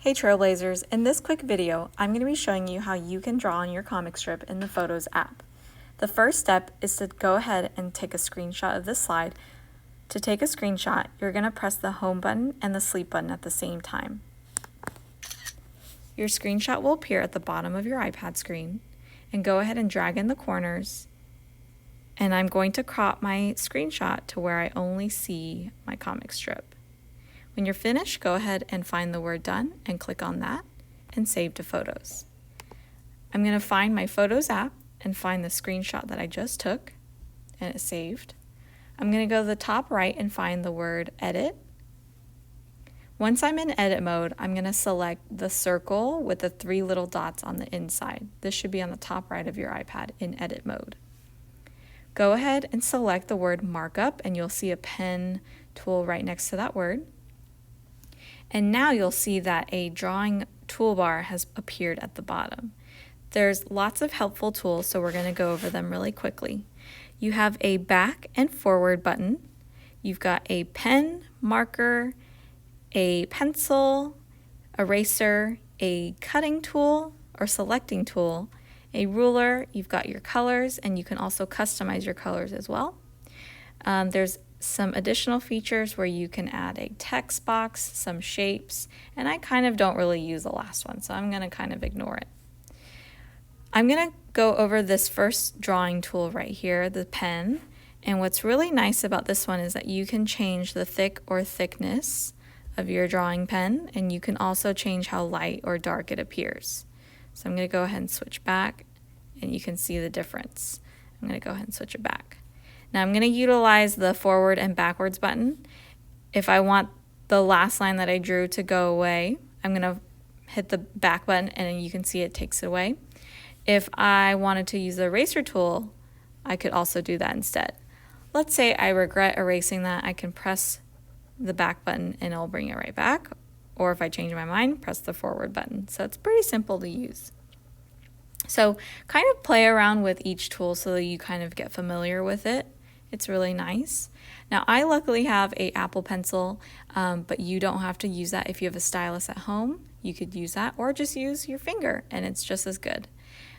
Hey Trailblazers, in this quick video, I'm going to be showing you how you can draw on your comic strip in the Photos app. The first step is to go ahead and take a screenshot of this slide. To take a screenshot, you're going to press the home button and the sleep button at the same time. Your screenshot will appear at the bottom of your iPad screen, and go ahead and drag in the corners. And I'm going to crop my screenshot to where I only see my comic strip. When you're finished, go ahead and find the word done and click on that and save to Photos. I'm going to find my Photos app and find the screenshot that I just took, and it's saved. I'm going to go to the top right and find the word Edit. Once I'm in edit mode, I'm going to select the circle with the 3 little dots on the inside. This should be on the top right of your iPad in edit mode. Go ahead and select the word markup, and you'll see a pen tool right next to that word. And now you'll see that a drawing toolbar has appeared at the bottom. There's lots of helpful tools, so we're going to go over them really quickly. You have a back and forward button. You've got a pen, marker, a pencil, eraser, a cutting tool or selecting tool, a ruler. You've got your colors, and you can also customize your colors as well. There's some additional features where you can add a text box, some shapes, and I kind of don't really use the last one, so I'm going to kind of ignore it. I'm going to go over this first drawing tool right here, the pen, and what's really nice about this one is that you can change the thick or thickness of your drawing pen, and you can also change how light or dark it appears. So I'm going to go ahead and switch back, and you can see the difference. I'm going to go ahead and switch it back. Now I'm going to utilize the forward and backwards button. If I want the last line that I drew to go away, I'm going to hit the back button, and you can see it takes it away. If I wanted to use the eraser tool, I could also do that instead. Let's say I regret erasing that, I can press the back button and it'll bring it right back. Or if I change my mind, press the forward button. So it's pretty simple to use. So kind of play around with each tool so that you kind of get familiar with it. It's really nice. Now I luckily have an Apple Pencil, but you don't have to use that. If you have a stylus at home, you could use that, or just use your finger and it's just as good.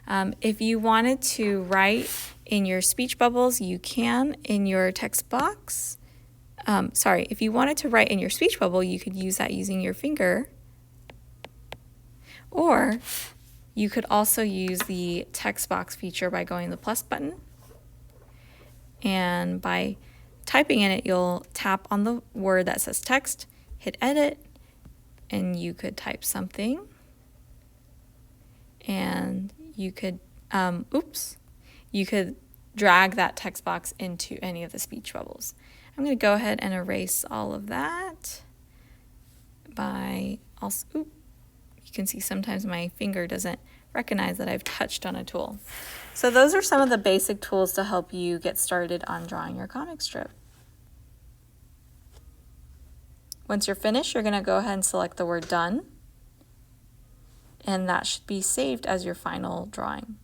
If you wanted to write in your speech bubbles, you can in your text box. If you wanted to write in your speech bubble, you could use that using your finger, or you could also use the text box feature by going to the plus button, and by typing in it, you'll tap on the word that says text, hit edit, and you could type something, and you could, you could drag that text box into any of the speech bubbles. I'm going to go ahead and erase all of that by also, you can see sometimes my finger doesn't recognize that I've touched on a tool. So those are some of the basic tools to help you get started on drawing your comic strip. Once you're finished, you're going to go ahead and select the word done, and that should be saved as your final drawing.